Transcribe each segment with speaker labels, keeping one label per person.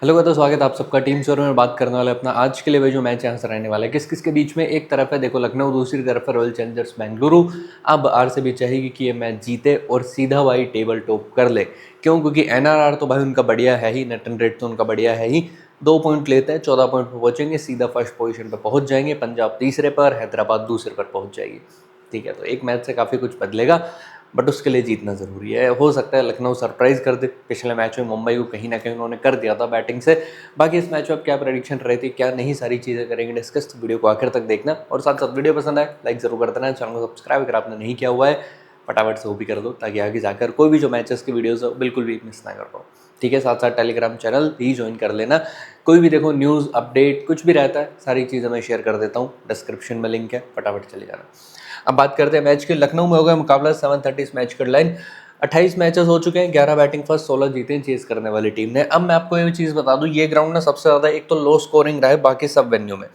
Speaker 1: Hello तो स्वागत है आप सबका टीम स्कोर में बात करने वाले अपना आज के लिए जो मैच यहाँ से रहने वाला है किस किस के बीच में। एक तरफ है देखो लखनऊ, दूसरी तरफ है रॉयल चैलेंजर्स बेंगलुरु। अब आरसीबी चाहेगी कि ये मैच जीते और सीधा भाई टेबल टॉप कर ले। क्यों? क्योंकि एनआरआर तो भाई उनका बढ़िया है ही, नेट रन रेट तो उनका बढ़िया है ही। 2 पॉइंट लेते हैं, 14 पॉइंट पर पहुंचेंगे, सीधा फर्स्ट पोजीशन पर पहुंच जाएंगे। पंजाब तीसरे पर, हैदराबाद दूसरे पर पहुंच जाएगी। ठीक है, तो एक मैच से काफ़ी कुछ बदलेगा, बट उसके लिए जीतना ज़रूरी है। हो सकता है लखनऊ सरप्राइज़ कर दे, पिछले मैच में मुंबई को कहीं ना कहीं उन्होंने कर दिया था बैटिंग से। बाकी इस मैच में अब क्या प्रेडिक्शन रहती है, क्या नहीं, सारी चीज़ें करेंगे डिस्कस। तो वीडियो को आखिर तक देखना और साथ साथ वीडियो पसंद आए लाइक ज़रूर कर देना। चैनल को सब्सक्राइब अगर आपने नहीं किया हुआ है फटाफट से वो भी कर दो, ताकि आगे जाकर कोई भी जो मैचेस की वीडियोस हो बिल्कुल भी मिस ना कर पाओ। ठीक है, साथ साथ टेलीग्राम चैनल भी ज्वाइन कर लेना। कोई भी देखो न्यूज़ अपडेट कुछ भी रहता है सारी चीज़ें मैं शेयर कर देता हूँ, डिस्क्रिप्शन में लिंक है, फटाफट चले जाना। अब बात करते हैं मैच की। लखनऊ में हो गया मुकाबला 7:30 इस मैच का लाइन। 28 मैचेस हो चुके हैं, 11 बैटिंग फर्स्ट, 16 जीते चेस करने वाली टीम ने। अब मैं आपको ये चीज़ बता दूं, ये ग्राउंड ना सबसे ज़्यादा एक तो लो स्कोरिंग रहा है बाकी सब वेन्यू में।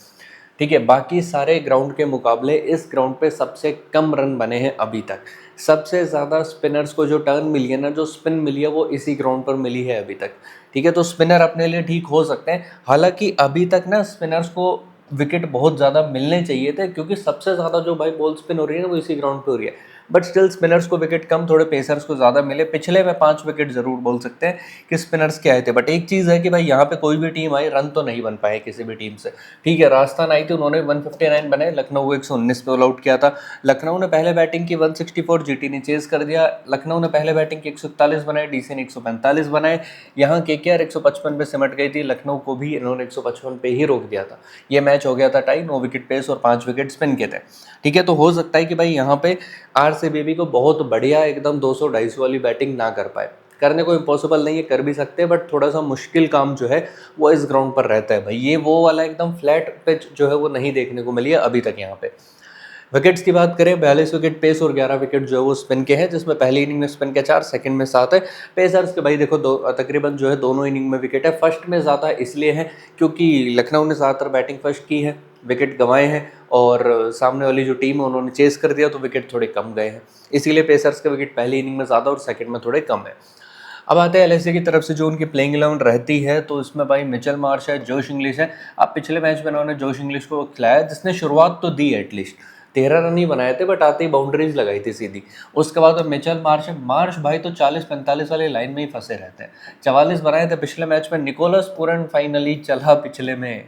Speaker 1: ठीक है, बाकी सारे ग्राउंड के मुकाबले इस ग्राउंड पे सबसे कम रन बने हैं अभी तक। सबसे ज़्यादा स्पिनर्स को जो टर्न मिली है ना, जो स्पिन मिली है, वो इसी ग्राउंड पर मिली है अभी तक। ठीक है, तो स्पिनर अपने लिए ठीक हो सकते हैं। हालांकि अभी तक ना स्पिनर्स को विकेट बहुत ज़्यादा मिलने चाहिए थे, क्योंकि सबसे ज़्यादा जो भाई बॉल स्पिन हो रही है ना वो इसी ग्राउंड पे हो रही है। बट स्टिल स्पिनर्स को विकेट कम, थोड़े पेसर्स को ज़्यादा मिले। पिछले में 5 विकेट ज़रूर बोल सकते हैं कि स्पिनर्स के आए थे। बट एक चीज़ है कि भाई यहाँ पे कोई भी टीम आई, रन तो नहीं बन पाए किसी भी टीम से। ठीक है, राजस्थान आई थी, उन्होंने 159 बनाए, लखनऊ को 119 पे ऑल आउट किया था। लखनऊ ने पहले बैटिंग की 164, जीटी ने चेज कर दिया। लखनऊ ने पहले बैटिंग की 141 बनाए, डीसी ने 145 बनाए। यहाँ केकेआर 155 पे सिमट गई थी, लखनऊ को भी इन्होंने 155 पे ही रोक दिया था। ये मैच हो गया था टाई, 9 विकेट पेस और 5 विकेट स्पिन के थे। ठीक है, तो हो सकता है कि भाई यहाँ पे आरसीबी को बहुत बढ़िया एकदम 200-250 वाली बैटिंग ना कर पाए। करने को इम्पॉसिबल नहीं है, कर भी सकते हैं, बट थोड़ा सा मुश्किल काम जो है वो इस ग्राउंड पर रहता है भाई। ये वो वाला एकदम फ्लैट पिच जो है वो नहीं देखने को मिली है अभी तक यहाँ पे। विकेट्स की बात करें, 42 विकेट पेस और 11 विकेट जो है वो स्पिन के हैं, जिसमें पहली इनिंग में स्पिन के 4, सेकंड में 7 है। पेसर्स के भाई देखो तकरीबन जो है दोनों इनिंग में विकेट है। फर्स्ट में ज़्यादा इसलिए है क्योंकि लखनऊ ने ज़्यादातर बैटिंग फर्स्ट की है, विकेट गंवाए हैं, और सामने वाली जो टीम है उन्होंने चेस कर दिया तो विकेट थोड़े कम गए हैं। इसीलिए पेसर्स के विकेट पहली इनिंग में ज़्यादा और सेकंड में थोड़े कम है। अब आते हैं एलएसजी की तरफ से जो उनकी प्लेइंग 11 रहती है, तो इसमें भाई मिचेल मार्श है, जोश इंग्लिश है। अब पिछले मैच में उन्होंने जोश इंग्लिश को खिलाया, जिसने शुरुआत तो दी एटलीस्ट। 13 रन ही बनाए थे, बट आते ही बाउंड्रीज लगाई थी सीधी। उसके बाद मिचेल मार्श है। मार्श भाई तो 40-45 वाले लाइन में ही फंसे रहते हैं। 44 बनाए थे पिछले मैच में। निकोलस पूरन फाइनली चला पिछले में,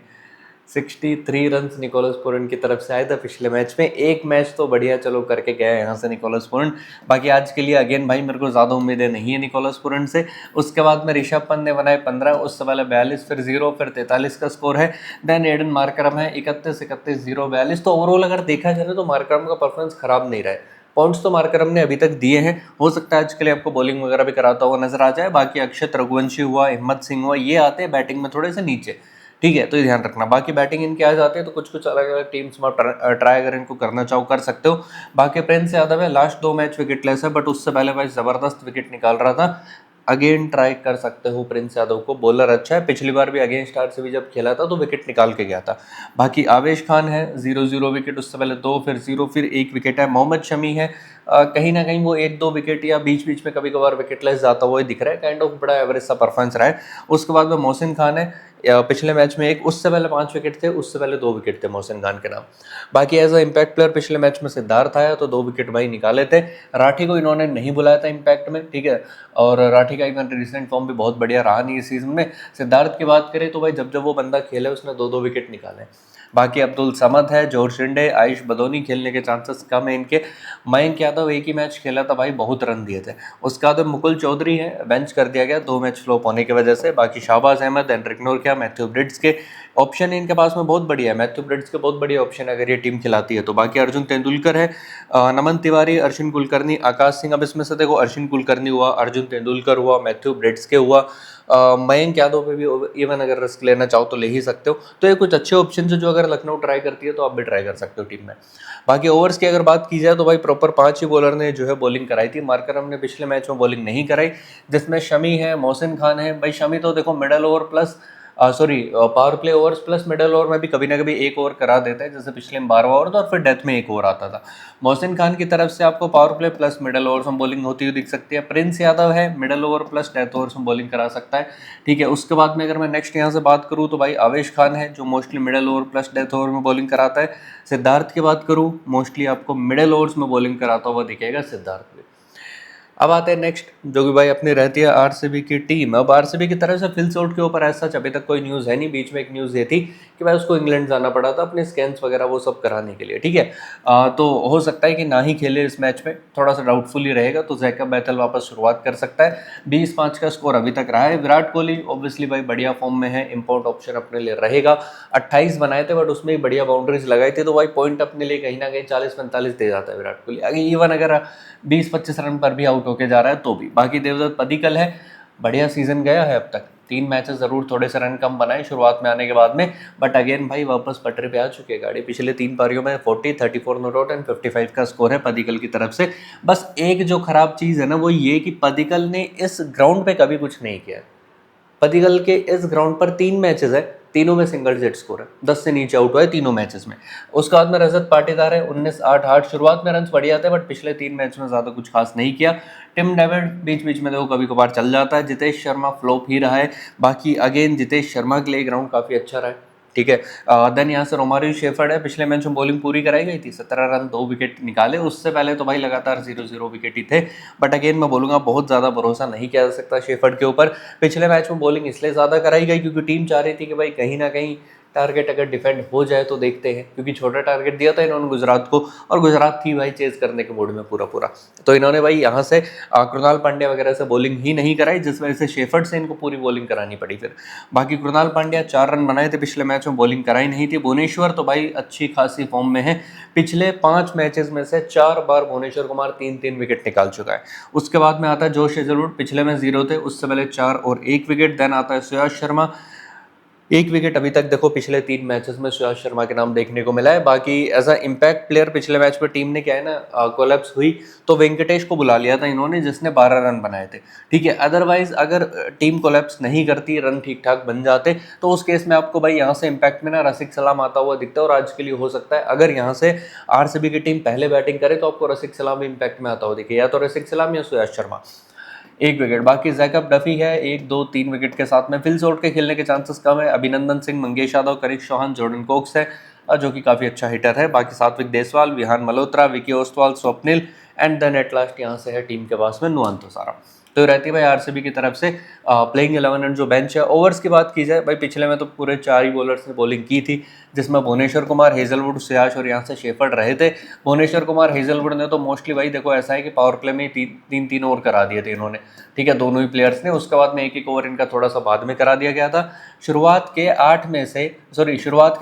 Speaker 1: 63 रन निकोलस पूरन की तरफ से आए थे पिछले मैच में। एक मैच तो बढ़िया चलो करके गया यहाँ से निकोलस पूरन। बाकी आज के लिए अगेन भाई मेरे को ज़्यादा उम्मीदें नहीं है निकोलस पूरन से। उसके बाद में ऋषभ पंत ने बनाए 15, उससे पहले 42, फिर 0, फिर 43 का स्कोर है। देन एडन मार्करम है 31, 31, 0, 42। तो ओवरऑल अगर देखा जाए तो मार्करम का परफॉर्मेंस खराब नहीं रहा है। पॉइंट्स तो मार्करम ने अभी तक दिए हैं। हो सकता है आज के लिए आपको बॉलिंग वगैरह भी कराता हुआ नजर आ जाए। बाकी अक्षत रघुवंशी हुआ, हिम्मत सिंह हुआ, ये आते हैं बैटिंग में थोड़े से नीचे। ठीक है, तो ये ध्यान रखना। बाकी बैटिंग इनके आ जाते हैं तो कुछ कुछ अलग अलग टीम्स में ट्राई अगर इनको करना चाहो कर सकते हो। बाकी प्रिंस यादव है, लास्ट 2 मैच विकेटलेस है, बट उससे पहले भाई जबरदस्त विकेट निकाल रहा था। अगेन ट्राई कर सकते हो प्रिंस यादव को, बॉलर अच्छा है। पिछली बार भी अगेंस्ट आरसीबी जब खेला था तो विकेट निकाल के गया था। बाकी आवेश खान है, 0-0 विकेट, उससे पहले 2, फिर 0, फिर 1 विकेट है। मोहम्मद शमी है, कहीं ना कहीं वो 1-2 विकेट या बीच बीच में कभी कभार विकेटलेस जाता हुआ दिख रहा है। काइंड ऑफ बड़ा एवरेज सा परफॉर्मेंस रहा है। उसके बाद में मोहसिन खान है, पिछले मैच में 1, उससे पहले 5 विकेट थे, उससे पहले 2 विकेट थे मोहसिन खान के नाम। बाकी एज अ इम्पैक्ट प्लेयर पिछले मैच में सिद्धार्थ आया तो 2 विकेट भाई निकाले थे। राठी को इन्होंने नहीं बुलाया था इम्पैक्ट में, ठीक है, और राठी का इवन रिसेंट फॉर्म भी बहुत बढ़िया रहा नहीं इस सीजन में। सिद्धार्थ की बात करें तो भाई जब जब वो बंदा खेले उसने 2-2 विकेट निकाले। बाकी अब्दुल समद है, जोर शिंडे, आयुष बदौनी खेलने के चांसेस कम है इनके। मयंक यादव एक ही मैच खेला था भाई, बहुत रन दिए थे। उसके बाद मुकुल चौधरी है, बेंच कर दिया गया 2 मैच फ्लॉप होने की वजह से। बाकी Shahbaz Ahmed, Anrich Nortje, Matthew Breetzke के ऑप्शन इनके पास में बहुत बढ़िया है। मैथ्यू ब्रिड्स के बहुत बढ़िया ऑप्शन है अगर ये टीम खिलाती है तो। बाकी अर्जुन तेंदुलकर है, नमन तिवारी, अर्शिन कुलकर्णी, आकाश सिंह। अब इसमें से देखो अर्शिन कुलकर्णी हुआ, अर्जुन तेंदुलकर हुआ, मैथ्यू ब्रिड्स के हुआ, मयंक यादव पे भी इवन अगर रिस्क लेना चाहो तो ले ही सकते हो। तो ये कुछ अच्छे ऑप्शन है जो अगर लखनऊ ट्राई करती है तो आप भी ट्राई कर सकते हो टीम में। बाकी ओवर्स की अगर बात की जाए तो भाई प्रॉपर 5 ही बॉलर ने जो है बॉलिंग कराई थी। मार्करम ने पिछले मैच में बॉलिंग नहीं कराई, जिसमें शमी है, मोहसिन खान है। भाई शमी तो देखो middle over plus sorry power play overs plus middle over में भी कभी ना कभी एक ओवर करा देता है, जैसे पिछले में 12 ओवर था और फिर डेथ में एक ओवर आता था। मोहसिन खान की तरफ से आपको power play plus middle overs में बॉलिंग होती हुई दिख सकती है। प्रिंस यादव है, middle over plus death overs में बॉलिंग करा सकता है। ठीक है, उसके बाद में अगर मैं नेक्स्ट यहाँ से बात करूँ तो भाई आवेश खान है, जो mostly middle over plus death over में बॉलिंग कराता है। सिद्धार्थ की बात करूँ, मोस्टली आपको मिडल ओवर्स में बॉलिंग कराता हुआ दिखेगा सिद्धार्थ भी। अब आते हैं नेक्स्ट, जो कि भाई अपनी रहती है आरसीबी की टीम। अब आरसीबी की तरफ से फिल सॉल्ट के ऊपर ऐसा अभी तक कोई न्यूज़ है नहीं। बीच में एक न्यूज़ ये थी कि भाई उसको इंग्लैंड जाना पड़ा था अपने स्कैन्स वगैरह वो सब कराने के लिए। ठीक है, तो हो सकता है कि ना ही खेले इस मैच में, थोड़ा सा डाउटफुल ही रहेगा। तो जैकब बैथल वापस शुरुआत कर सकता है। 20-5 का स्कोर अभी तक रहा है। विराट कोहली ऑब्वियसली भाई बढ़िया फॉर्म में है, इंपोर्ट ऑप्शन अपने लिए रहेगा। 28 बनाए थे बट उसमें ही बढ़िया बाउंड्रीज लगाई थी, तो भाई पॉइंट अपने लिए कहीं ना कहीं 40-45 दे जाता है विराट कोहली। इवन अगर 20-25 रन पर भी आउट होके जा रहा है तो भी। बाकी देवदत्त पडिक्कल है, बढ़िया सीजन गया है अब तक। 3 मैचेस जरूर थोड़े से रन कम बनाए शुरुआत में आने के बाद में, बट अगेन भाई वापस पटरी पे आ चुकी है गाड़ी। पिछले 3 पारियों में 40, 34 नॉट आउट एंड 55 का स्कोर है पडिक्कल की तरफ से। बस एक जो खराब चीज़ है ना वो ये कि पडिक्कल ने इस ग्राउंड पे कभी कुछ नहीं किया। पडिक्कल के इस ग्राउंड पर 3 मैचेस है, तीनों में सिंगल डिजिट स्कोर है, 10 से नीचे आउट हुआ है तीनों मैचेस में। उसके बाद में रजत पाटीदार है, 19-8 शुरुआत में रन बढ़िया थे बट पिछले 3 मैच में ज़्यादा कुछ खास नहीं किया। टिम डेविड बीच बीच में देखो कभी कभार चल जाता है। जितेश शर्मा फ्लॉप ही रहा है। बाकी अगेन जितेश शर्मा के लिए ग्राउंड काफ़ी अच्छा रहा है। ठीक है, देन यहाँ से रोमारियो शेफर्ड है, पिछले मैच में बॉलिंग पूरी कराई गई थी, 17 रन 2 विकेट निकाले। उससे पहले तो भाई लगातार 0-0 विकेट ही थे। बट अगेन मैं बोलूँगा बहुत ज़्यादा भरोसा नहीं किया जा सकता शेफर्ड के ऊपर। पिछले मैच में बॉलिंग इसलिए ज़्यादा कराई गई क्योंकि टीम चाह रही थी कि भाई कहीं ना कहीं टारगेट अगर डिफेंड हो जाए तो देखते हैं, क्योंकि छोटा टारगेट दिया था इन्होंने गुजरात को, और गुजरात थी भाई चेज करने के मूड में पूरा पूरा। तो इन्होंने भाई यहाँ से कृणाल पांड्या वगैरह से बॉलिंग ही नहीं कराई, जिस वजह से शेफर्ड से इनको पूरी बॉलिंग करानी पड़ी फिर। बाकी कृणाल पांड्या 4 रन बनाए थे पिछले मैच में, बॉलिंग कराई नहीं थी। भुवनेश्वर तो भाई अच्छी खासी फॉर्म में है, पिछले 5 मैचेस में से 4 बार भुवनेश्वर कुमार 3-3 विकेट निकाल चुका है। उसके बाद में आता है जोश हेजलवुड, पिछले में 0 थे, उससे पहले 4 और 1 विकेट। देन आता है सुयाश शर्मा, 1 विकेट अभी तक देखो पिछले 3 मैचेस में सुयाश शर्मा के नाम देखने को मिला है। बाकी एज अ इम्पैक्ट प्लेयर पिछले मैच में टीम ने क्या है ना कोलैप्स हुई तो वेंकटेश को बुला लिया था इन्होंने, जिसने 12 रन बनाए थे। ठीक है, अदरवाइज अगर टीम कोलैप्स नहीं करती, रन ठीक ठाक बन जाते, तो उस केस में आपको भाई यहाँ से इम्पैक्ट में ना रसिक सलाम आता हुआ दिखता है। और आज के लिए हो सकता है अगर यहाँ से आरसीबी की टीम पहले बैटिंग करे तो आपको रसिक सलाम भी इम्पैक्ट में आता हुआ दिखे, या तो रसिक सलाम या सुयाश शर्मा। 1 विकेट। बाकी जैकब डफी है 1-2-3 विकेट के साथ में। फिल सॉल्ट के खेलने के चांसेस कम है। अभिनंदन सिंह, मंगेश यादव, कनिष्क चौहान, जॉर्डन कोक्स है जो कि काफ़ी अच्छा हिटर है। बाकी Satvik Deswal, Vihaan Malhotra, Vicky Oswal, Swapnil and then at last यहाँ से है टीम के पास में नुअंत सारा। तो रहती है भाई आरसीबी की तरफ से प्लेइंग 11 एंड जो बेंच है। ओवर्स की बात की जाए भाई पिछले में तो पूरे 4 ही बॉलर्स ने बॉलिंग की थी, जिसमें भुवनेश्वर कुमार, हेजलवुड, सुयाश और यहाँ से शेफर्ड रहे थे। भुवनेश्वर कुमार, हेजलवुड ने तो मोस्टली भाई देखो ऐसा है कि पावर प्ले में 3-3 ओवर करा दिए थे इन्होंने। ठीक है, दोनों ही प्लेयर्स ने। उसके बाद में 1-1 ओवर इनका थोड़ा सा बाद में करा दिया गया था। शुरुआत के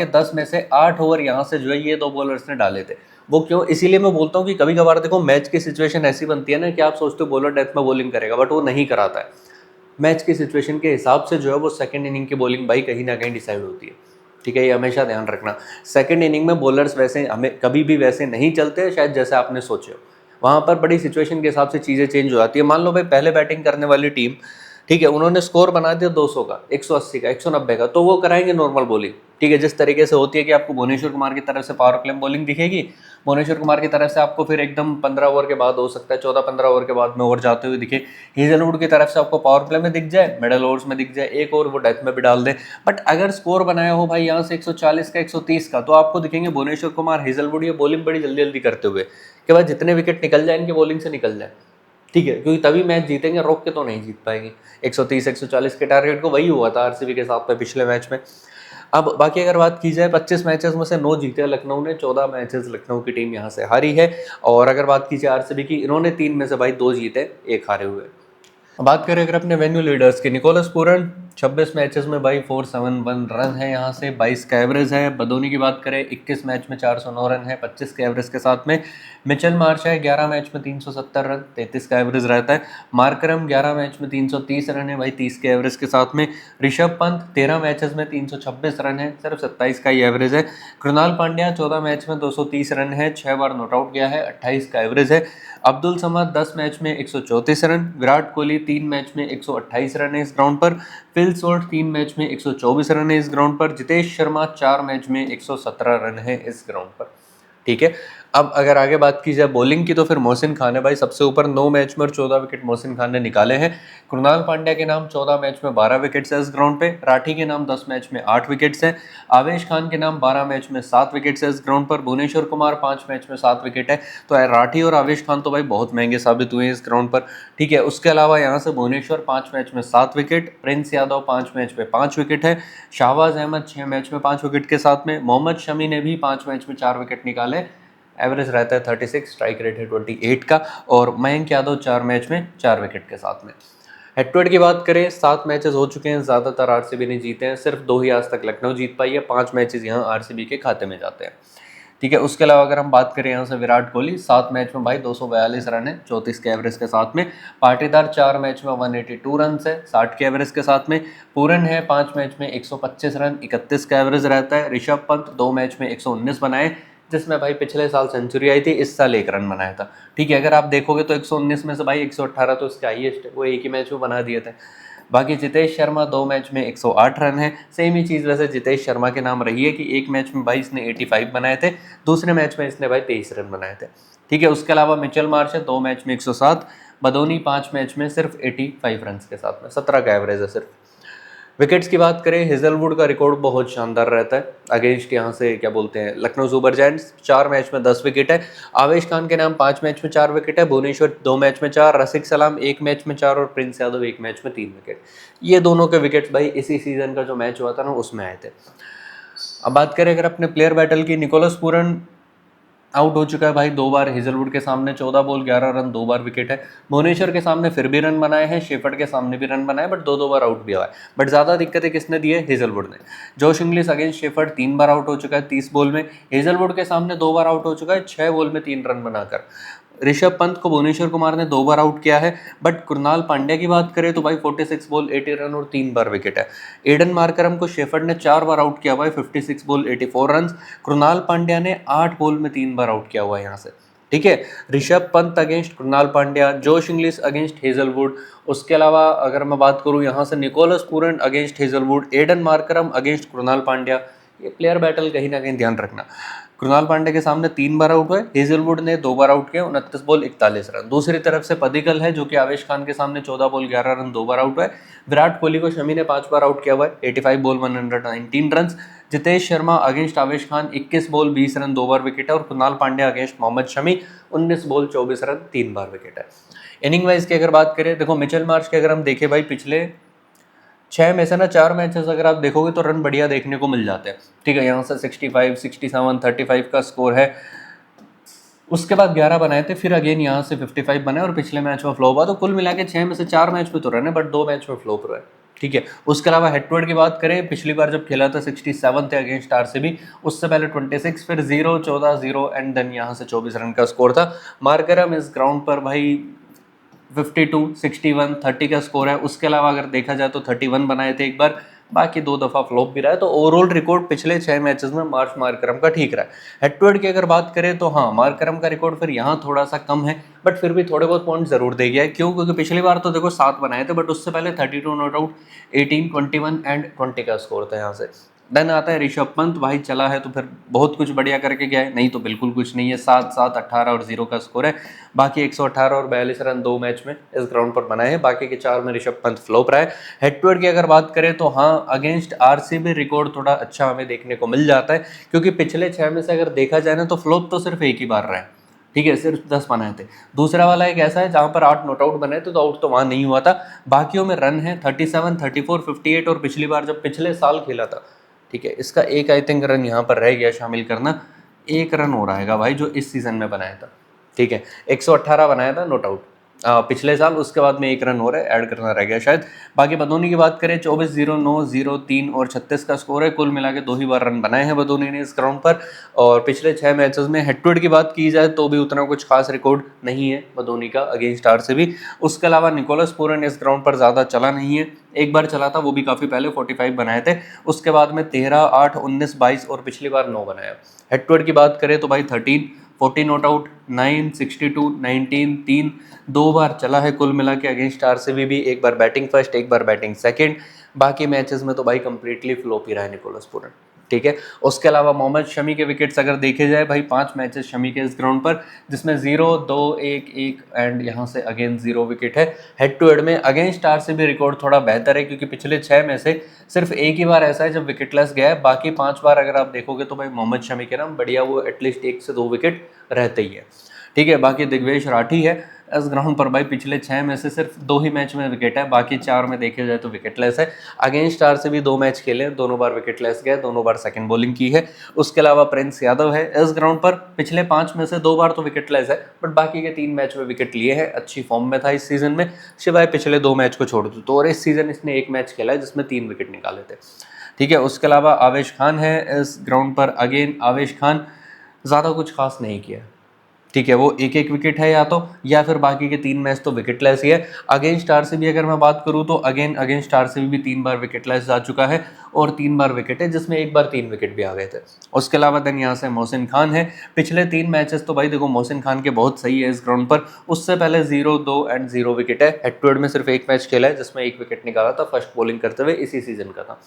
Speaker 1: 10 में से 8 ओवर यहाँ से जो है ये 2 बॉलर्स ने डाले थे। वो क्यों, इसीलिए मैं बोलता हूँ कि कभी कभार देखो मैच की सिचुएशन ऐसी बनती है ना कि आप सोचते हो बॉलर डेथ में बॉलिंग करेगा, बट वो नहीं कराता है। मैच की सिचुएशन के हिसाब से जो है वो सेकंड इनिंग की बॉलिंग भाई कहीं ना कहीं डिसाइड होती है। ठीक है, ये हमेशा ध्यान रखना। सेकंड इनिंग में बॉलर्स वैसे हमें कभी भी वैसे नहीं चलते शायद जैसे आपने सोचे हो। वहाँ पर बड़ी सिचुएशन के हिसाब से चीज़ें चेंज हो जाती है। मान लो भाई पहले बैटिंग करने वाली टीम, ठीक है, उन्होंने स्कोर बना दिया 200 का, 180 का, 190 का, तो वो कराएंगे नॉर्मल बॉलिंग। ठीक है, जिस तरीके से होती है कि आपको भुवनेश्वर कुमार की तरफ से पावर प्ले बॉलिंग दिखेगी, भुवनेश्वर कुमार की तरफ से आपको फिर एकदम 15 ओवर के बाद हो सकता है 14-15 ओवर के बाद में ओवर जाते हुए दिखे। हेजलवुड की तरफ से आपको पावर प्ले में दिख जाए, मिडल ओवर्स में दिख जाए, एक ओवर वो डेथ में भी डाल दे। बट अगर स्कोर बनाया हो भाई यहाँ से 140 का, 130 का, तो आपको दिखेंगे भुवनेश्वर कुमार, हेजलवुड ये बॉलिंग बड़ी जल्दी जल्दी करते हुए कि भाई जितने विकेट निकल जाए इनकी बॉलिंग से निकल जाए। ठीक है, क्योंकि तभी मैच जीतेंगे, रोक के तो नहीं जीत पाएंगे। 130 140 के टारगेट को वही हुआ था आरसीबी के साथ में पिछले मैच में। अब बाकी अगर बात की जाए 25 मैचेस में से 9 जीते लखनऊ ने, 14 मैचेस लखनऊ की टीम यहाँ से हारी है। और अगर बात की जाए आरसीबी की, इन्होंने 3 में से भाई 2 जीते, 1 हारे हुए। बात करें अगर अपने वेन्यू लीडर्स की, निकोलस पूरन 26 मैचेस में भाई 471 रन है, यहाँ से 22 का एवरेज है। बदोनी की बात करें 21 मैच में 409 रन है, 25 के एवरेज के साथ में। मिचेल मार्श है 11 मैच में 370 रन, 33 का एवरेज रहता है। मार्करम 11 मैच में 330 रन है भाई, 30 के एवरेज के साथ में। ऋषभ पंत 13 मैचेस में 326 रन है, सिर्फ 27 का ही एवरेज है। कृणाल पांड्या 14 मैच में 230 रन है, 6 बार नॉट आउट गया है, 28 का एवरेज है। अब्दुल समद 10 मैच में 134 रन। विराट कोहली 3 मैच में 128 रन है इस ग्राउंड पर। फिल फिल सॉल्ट 3 मैच में 124 रन है इस ग्राउंड पर, जितेश शर्मा 4 मैच में 117 रन है इस ग्राउंड पर। ठीक है, अब अगर आगे बात की जाए बॉलिंग की तो फिर मोहसिन खान है भाई सबसे ऊपर, 9 मैच में और 14 विकेट मोहसिन खान ने निकाले हैं। कृणाल पांड्या के नाम 14 मैच में 12 विकेट्स है इस ग्राउंड पे, राठी के नाम 10 मैच में 8 विकेट्स हैं, आवेश खान के नाम 12 मैच में 7 विकेट्स है इस ग्राउंड पर, भुवनेश्वर कुमार 5 मैच में 7 विकेट है। तो राठी और आवेश खान तो भाई बहुत महंगे साबित हुए हैं इस ग्राउंड पर। ठीक है, उसके अलावा यहाँ से भुवनेश्वर 5 मैच में 7 विकेट, प्रिंस यादव 5 मैच में 5 विकेट है, शाहबाज अहमद 6 मैच में 5 विकेट के साथ में, मोहम्मद शमी ने भी 5 मैच में 4 विकेट निकाले, एवरेज रहता है 36, स्ट्राइक रेट है 28 का, और मयंक यादव 4 मैच में 4 विकेट के साथ में। हेड टू हेड की बात करें, 7 मैचेस हो चुके हैं, ज़्यादातर आरसीबी ने जीते हैं, सिर्फ 2 ही आज तक लखनऊ जीत पाई है, 5 मैचेस यहाँ आरसीबी के खाते में जाते हैं। ठीक है, उसके अलावा अगर हम बात करें यहाँ से विराट कोहली 7 मैच में भाई 242 रन है 34 के एवरेज के साथ में, पाटीदार 4 मैच में 182 रन है 60 के एवरेज के साथ में, पूरन है 5 मैच में 125 रन 31 का एवरेज रहता है, ऋषभ पंत 2 मैच में 119 बनाए, जिसमें भाई पिछले साल सेंचुरी आई थी, इस साल 1 रन बनाया था। ठीक है, अगर आप देखोगे तो 119 में से भाई 118 तो इसके हाईएस्ट है, वो एक ही मैच में बना दिए थे। बाकी जितेश शर्मा 2 मैच में 108 रन है, सेम ही चीज़ वैसे जितेश शर्मा के नाम रही है कि एक मैच में भाई इसने 85 बनाए थे, दूसरे मैच में इसने भाई 23 रन बनाए थे। ठीक है, उसके अलावा मिचेल मार्श है 2 मैच में 107, बदोनी 5 मैच में सिर्फ 85 रन के साथ में, 17 का एवरेज है सिर्फ। विकेट्स की बात करें, हेजलवुड का रिकॉर्ड बहुत शानदार रहता है अगेंस्ट यहाँ से क्या बोलते हैं लखनऊ सुपर जायंट्स, 4 मैच में 10 विकेट है, आवेश खान के नाम 5 मैच में 4 विकेट है, भुवनेश्वर 2 मैच में 4, रसिक सलाम 1 मैच में 4 और प्रिंस यादव 1 मैच में 3 विकेट। ये दोनों के विकेट्स भाई इसी सीजन का जो मैच हुआ था ना उसमें आए थे। अब बात करें अगर अपने प्लेयर बैटल की, निकोलस पूरन आउट हो चुका है भाई 2 बार हेजलवुड के सामने, 14 बॉल 11 रन 2 बार विकेट है, भुवनेश्वर के सामने फिर भी रन बनाए हैं, शेफर्ड के सामने भी रन बनाए, बट 2 बार आउट भी हुआ है, बट ज़्यादा दिक्कतें किसने दी है, हेजलवुड ने। जोश इंग्लिश अगेंस्ट शेफर्ड 3 बार आउट हो चुका है 30 बॉल में, हेजलवुड के सामने 2 बार आउट हो चुका है 6 बॉल में 3 रन बनाकर। ऋषभ पंत को भुवनेश्वर कुमार ने 2 बार आउट किया है, बट कृणाल पांड्या की बात करें तो भाई 46 बॉल 80 रन और 3 बार विकेट है। एडन मार्करम को शेफर्ड ने 4 बार आउट किया हुआ है, 56 बॉल 84 रन, कृणाल पांड्या ने 8 बॉल में 3 बार आउट किया हुआ है यहाँ से। ठीक है, ऋषभ पंत अगेंस्ट कृणाल पांड्या, जोश इंग्लिश अगेंस्ट हेजलवुड, उसके अलावा अगर मैं बात करूँ यहाँ से Nicholas Pooran against Hazlewood, Aiden Markram against Krunal Pandya, ये प्लेयर बैटल कहीं ना कहीं ध्यान रखना। कृणाल पांड्या के सामने 3 बार आउट हुए, हेजलवुड ने 2 बार आउट किया 29 बॉल 41 रन। दूसरी तरफ से पदिकल है जो कि आवेश खान के सामने 14 बॉल 11 रन 2 बार आउट हुआ है, विराट कोहली को शमी ने 5 बार आउट किया हुआ है 85 ball 119 run, Jitesh Sharma against Avesh Khan 21 ball 20 run 2 बार विकेट है, और Krunal Pandya against Mohammed Shami 19 ball 24 run 3 बार विकेट है। इनिंग वाइज की अगर बात करें, देखो मिचेल मार्श के अगर हम देखें भाई पिछले 6 में से ना 4 मैचेस अगर आप देखोगे तो रन बढ़िया देखने को मिल जाते हैं। ठीक है, यहाँ से 65, 67, 35 का स्कोर है, उसके बाद 11 बनाए थे, फिर अगेन यहाँ से 55 बने और पिछले मैच में फ्लॉप हुआ, तो कुल मिला के 6 में से 4 मैच में तो रन है, बट 2 मैच में फ्लॉप रहा है। ठीक है, उसके अलावा हेड टू हेड की बात करें, पिछली बार जब खेला था 67 थे अगेंस्ट आरसीबी, उससे पहले 26, फिर 0, 14, 0 एंड देन यहाँ से 24 रन का स्कोर था। मार्करम इस ग्राउंड पर भाई 52, 61, 30 का स्कोर है, उसके अलावा अगर देखा जाए तो 31 बनाए थे एक बार, बाकी 2 दफ़ा फ्लॉप भी रहा है, तो ओवरऑल रिकॉर्ड पिछले 6 मैचेस में मार्करम का ठीक रहा है। हेड टू हेड की अगर बात करें तो हाँ, मार्करम का रिकॉर्ड फिर यहाँ थोड़ा सा कम है, बट फिर भी थोड़े बहुत पॉइंट जरूर दे गया है। क्यों? क्योंकि पिछली बार तो देखो 7 बनाए थे, बट उससे पहले 32 नॉट आउट, 18, 21 एंड 20 का स्कोर था यहाँ से। देन आता है ऋषभ पंत, भाई चला है तो फिर बहुत कुछ बढ़िया करके गया है, नहीं तो बिल्कुल कुछ नहीं है, 7, 7, 18 और 0 का स्कोर है, बाकी 118 और 42 रन 2 मैच में इस ग्राउंड पर बनाए हैं, बाकी के 4 में ऋषभ पंत फ्लॉप रहा है। हेड टू हेड की अगर बात करें तो हाँ, अगेंस्ट आरसीबी रिकॉर्ड थोड़ा अच्छा हमें देखने को मिल जाता है, क्योंकि पिछले 6 में से अगर देखा जाए ना तो फ्लॉप तो सिर्फ एक ही बार रहा है। ठीक है, सिर्फ 10 बनाए थे। दूसरा वाला एक ऐसा है जहां पर 8 नॉट आउट बने थे, तो आउट तो वहां नहीं हुआ था, बाकियों में रन है 37, 34, 58 और पिछली बार जब पिछले साल खेला था, ठीक है, इसका एक आई थिंक रन यहाँ पर रह गया शामिल करना, 1 रन हो रहेगा भाई जो इस सीजन में बनाया था। ठीक है, 118 बनाया था नॉट आउट पिछले साल, उसके बाद में 1 रन हो रहा है, ऐड करना रह गया शायद। बाकी बदोनी की बात करें 24, 0, 9, 0, 3 और 36 का स्कोर है, कुल मिला के 2 ही बार रन बनाए हैं बदोनी ने इस ग्राउंड पर। और पिछले 6 मैचेस में हेड टू हेड की बात की जाए तो भी उतना कुछ खास रिकॉर्ड नहीं है बदोनी का अगेंस्ट आरसीबी। उसके अलावा निकोलस पूरन इस ग्राउंड पर ज़्यादा चला नहीं है, एक बार चला था वो भी काफ़ी पहले, 45 बनाए थे, उसके बाद में 13, 8, 19, 22 और पिछली बार 9 बनाया। हेड टू हेड की बात करें तो भाई 13, 40 नॉट आउट, 9, 62, 19, 3, 2 बार चला है कुल मिला के अगेंस्ट आरसीबी भी, एक बार बैटिंग फर्स्ट, एक बार बैटिंग सेकंड, बाकी मैचेस में तो भाई कंप्लीटली फ्लॉप ही रहा है निकोलस पूरन, ठीक है। उसके अलावा मोहम्मद शमी के विकेट्स अगर देखे जाए भाई 5 मैचेस शमी के इस ग्राउंड पर, जिसमें 0, 2, 1 एंड यहाँ से अगेन 0 विकेट है। हेड टू हेड में अगेंस्ट आरसीबी रिकॉर्ड थोड़ा बेहतर है, क्योंकि पिछले 6 में से सिर्फ एक ही बार ऐसा है जब विकेटलेस गया है, बाकी 5 बार अगर आप देखोगे तो भाई मोहम्मद शमी के नाम बढ़िया वो एटलीस्ट 1 से 2 विकेट रहते ही है, ठीक है। बाकी दिग्वेश राठी है इस ग्राउंड पर भाई पिछले 6 में से सिर्फ 2 ही मैच में विकेट है, बाकी 4 में देखे जाए तो विकेटलेस है। अगेंस्ट आरसीबी 2 मैच खेले, दोनों बार विकेटलेस गए, दोनों बार सेकंड बॉलिंग की है। उसके अलावा प्रिंस यादव है इस ग्राउंड पर, पिछले 5 में से 2 बार तो विकेटलेस है, बट बाकी के 3 मैच में विकेट लिए हैं, अच्छी फॉर्म में था इस सीजन में, सिवाय पिछले 2 मैच को छोड़ दो तो। और इस सीजन इसने 1 मैच खेला है जिसमें 3 विकेट निकाले थे, ठीक है। उसके अलावा आवेश खान है इस ग्राउंड पर, अगेन आवेश खान ज़्यादा कुछ खास नहीं किया, ठीक है। वो 1 विकेट है या फिर बाकी के 3 मैच तो विकेटलेस ही है। अगेंस्ट आरसीबी अगर मैं बात करूं तो अगेन अगेंस्ट आरसीबी भी 3 बार विकेटलेस जा चुका है और 3 बार विकेट है, जिसमें 1 बार 3 विकेट भी आ गए थे। उसके अलावा देन यहाँ से मोहसिन खान है, पिछले 3 मैचेस तो भाई देखो मोहसिन खान के बहुत सही है इस ग्राउंड पर। उससे पहले 0, 2 एंड 0 विकेट है। हेड टू हेड में सिर्फ 1 मैच खेला है जिसमें 1 विकेट निकाला था, फर्स्ट बॉलिंग करते हुए इसी सीजन का था।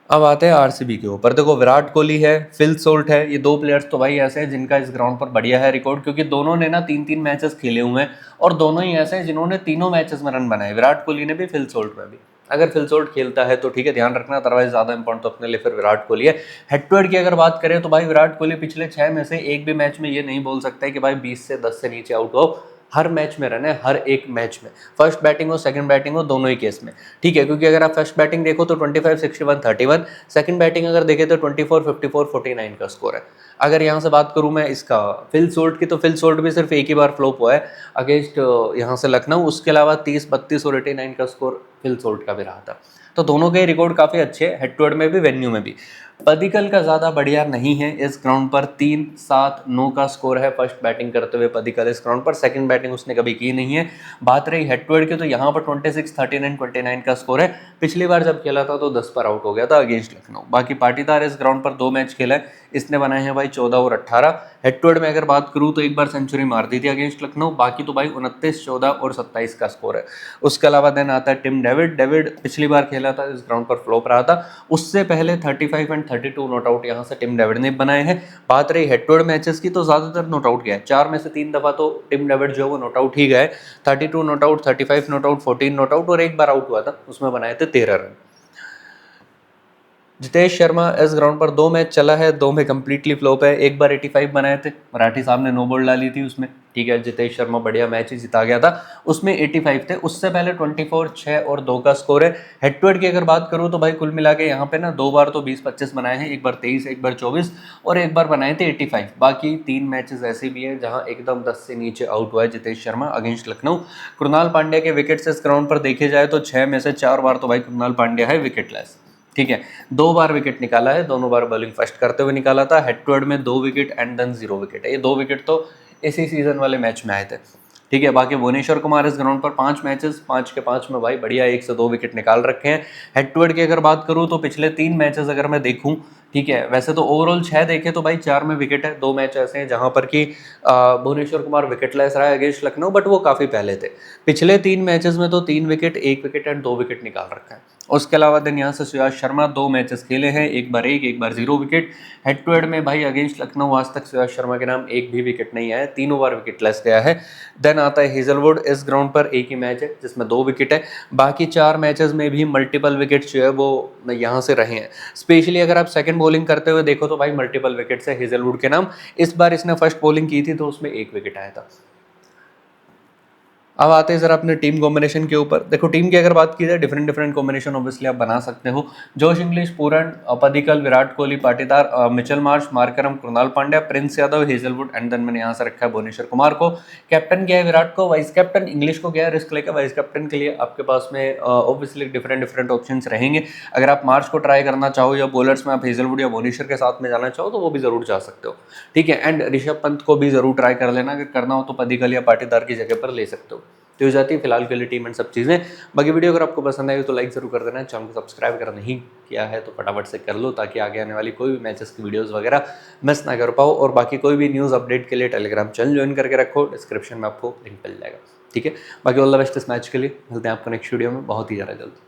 Speaker 1: अब आते हैं आरसीबी के ऊपर। देखो विराट कोहली है, फिल सोल्ट है, ये 2 प्लेयर्स तो भाई ऐसे हैं जिनका इस ग्राउंड पर बढ़िया है रिकॉर्ड, क्योंकि दोनों ने ना 3-3 मैचेस खेले हुए हैं और दोनों ही ऐसे हैं जिन्होंने तीनों मैचेस में रन बनाए, विराट कोहली ने भी, फिल सोल्ट में भी। अगर फिल सोल्ट खेलता है तो ठीक है, ध्यान रखना, अदरवाइज ज़्यादा इंपॉर्टेंट तो अपने लिए फिर विराट कोहली है। हेड टू हेड की अगर बात करें तो भाई विराट कोहली पिछले 6 में से एक भी मैच में ये नहीं बोल सकता है कि भाई 20 से 10 से नीचे आउट हो, हर मैच में रन है, हर एक मैच में, फर्स्ट बैटिंग हो सेकंड बैटिंग हो, दोनों ही केस में, ठीक है। क्योंकि अगर आप फर्स्ट बैटिंग देखो तो 25, 61, 31, सेकंड बैटिंग अगर देखें तो 24, 54, 49 का स्कोर है। अगर यहाँ से बात करूँ मैं इसका फिल सोल्ट की, तो फिल सोल्ट भी सिर्फ एक ही बार फ्लॉप हुआ है अगेंस्ट यहाँ से लखनऊ, उसके अलावा 30, 32 और 89 का स्कोर फिल सोल्ट का भी रहा था। तो दोनों के रिकॉर्ड काफ़ी अच्छे हैं, हेड टू हेड में भी, वेन्यू में भी। पदिकल का ज़्यादा बढ़िया नहीं है इस ग्राउंड पर, 3, 7, 9 का स्कोर है फर्स्ट बैटिंग करते हुए पदिकल इस ग्राउंड पर, सेकंड बैटिंग उसने कभी की नहीं है। बात रही हेड टू हेड की तो यहाँ पर 26, 39, 29 का स्कोर है। पिछली बार जब खेला था तो 10 पर आउट हो गया था अगेंस्ट लखनऊ। बाकी पाटीदार इस ग्राउंड पर 2 मैच खेला है, इसने बनाए हैं भाई 14 और 18। हेड टू हेड में अगर बात करूँ तो एक बार सेंचुरी मार दी थी अगेंस्ट लखनऊ, बाकी तो भाई 29, 14 और 27 का स्कोर है। उसके अलावा देन आता है टिम डेविड। डेविड पिछली बार खेला था इस ग्राउंड पर, फ्लॉप रहा था। उससे पहले 35 एंड 32 नॉट आउट यहाँ से टिम डेविड ने बनाए हैं। बात रही हेड टू हेड मैचेस की तो ज़्यादातर नॉट आउट गया है, 4 में से 3 दफ़ा तो टिम डेविड जो है वो नॉट आउट ही गए। 32 not out, 35 not out, 14 not out और एक बार आउट हुआ था, उसमें बनाए थे 13 रन। जितेश शर्मा इस ग्राउंड पर 2 मैच चला है, 2 में कंप्लीटली फ्लॉप है। एक बार 85 बनाए थे, मराठी साहब ने नो बॉल डाली थी उसमें, ठीक है। जितेश शर्मा बढ़िया मैच ही जिता गया था, उसमें 85 थे। उससे पहले 24, 6 और 2 का स्कोर है। हेड टू हेड की अगर बात करूँ तो भाई कुल मिला के यहाँ पे ना 2 बार तो 20-25 बनाए हैं, एक बार 23, एक बार 24 और एक बार बनाए थे 85। बाकी 3 मैचेस ऐसे भी हैं जहाँ एकदम 10 से नीचे आउट हुआ है जितेश शर्मा अगेंस्ट लखनऊ। कृणाल पांड्या के विकेट्स इस ग्राउंड पर देखे जाए तो 6 में से 4 बार तो भाई कृणाल पांड्या है विकेटलेस, ठीक है। 2 बार विकेट निकाला है, दोनों बार बॉलिंग फर्स्ट करते हुए निकाला था। हेड टू हेड में 2 विकेट एंड देन 0 विकेट है। ये 2 विकेट तो इसी सीजन वाले मैच में आए थे, ठीक है। बाकी भुवनेश्वर कुमार इस ग्राउंड पर 5 मैचेस, 5 के 5 में भाई बढ़िया 1 से 2 विकेट निकाल रखे हैं। हेड टू हेड की अगर बात करूँ तो पिछले 3 मैचेस अगर मैं देखूँ, ठीक है, वैसे तो ओवरऑल 6 देखे तो भाई 4 में विकेट है। 2 मैच ऐसे हैं जहां पर कि भुवनेश्वर कुमार विकेटलेस रहा है अगेंस्ट लखनऊ, बट वो काफ़ी पहले थे। पिछले 3 मैचेस में तो 3 विकेट, 1 विकेट एंड 2 विकेट निकाल रखा है। उसके अलावा दिन यहाँ से सुयाश शर्मा 2 मैचेस खेले हैं, एक बार 1, एक बार 0 विकेट। हेड टू हेड में भाई अगेंस्ट लखनऊ आज तक सुयाश शर्मा के नाम एक भी विकेट नहीं आया, तीनों बार विकेटलेस गया है। देन आता है हेजलवुड, इस ग्राउंड पर एक ही मैच है जिसमें 2 विकेट है। बाकी 4 मैचेस में भी मल्टीपल विकेट्स जो है वो यहाँ से रहे हैं। स्पेशली अगर आप सेकंड बॉलिंग करते हुए देखो तो भाई मल्टीपल विकेट्स है हेजलवुड के नाम। इस बार इसने फर्स्ट बॉलिंग की थी तो उसमें 1 विकेट आया था। अब आते हैं जरा अपने टीम कॉम्बिनेशन के ऊपर। देखो टीम की अगर बात की जाए, डिफरेंट डिफरेंट कॉम्बिनेशन ऑब्वियसली आप बना सकते हो। Josh Inglis, Pooran, Padikkal, Virat Kohli, Patidar, Mitchell Marsh, Markram, Krunal Pandya, Prince Yadav, Hazlewood and then मैंने यहाँ से रखा है भुवनेश्वर कुमार को। कैप्टन किया है विराट को, वाइस कैप्टन इंग्लिश को गया है रिस्क लेकर। वाइस कैप्टन के लिए आपके पास में ऑब्वियसली डिफरेंट डिफरेंट ऑप्शंस रहेंगे। अगर आप मार्च को ट्राई करना चाहो या बॉलर्स में आप हेजलवुड या भुवनेश्वर के साथ में जाना चाहो तो वो भी जरूर जा सकते हो, ठीक है। एंड ऋषभ पंत को भी जरूर ट्राई कर लेना, अगर करना हो तो पदिकल या पाटीदार की जगह पर ले सकते हो। तो हो जाती है फिलहाल के लिए टीम एंड सब चीज़ें। बाकी वीडियो अगर आपको पसंद आई तो लाइक जरूर कर देना, चैनल को सब्सक्राइब अगर नहीं किया है तो फटाफट से कर लो, ताकि आगे आने वाली कोई भी मैचेस की वीडियोस वगैरह मिस ना कर पाओ। और बाकी कोई भी न्यूज़ अपडेट के लिए टेलीग्राम चैनल ज्वाइन करके रखो, डिस्क्रिप्शन में आपको लिंक मिल जाएगा, ठीक है। बाकी ऑल द बेस्ट इस मैच के लिए, मिलते हैं आपको नेक्स्ट वीडियो में बहुत ही ज़्यादा जल्द।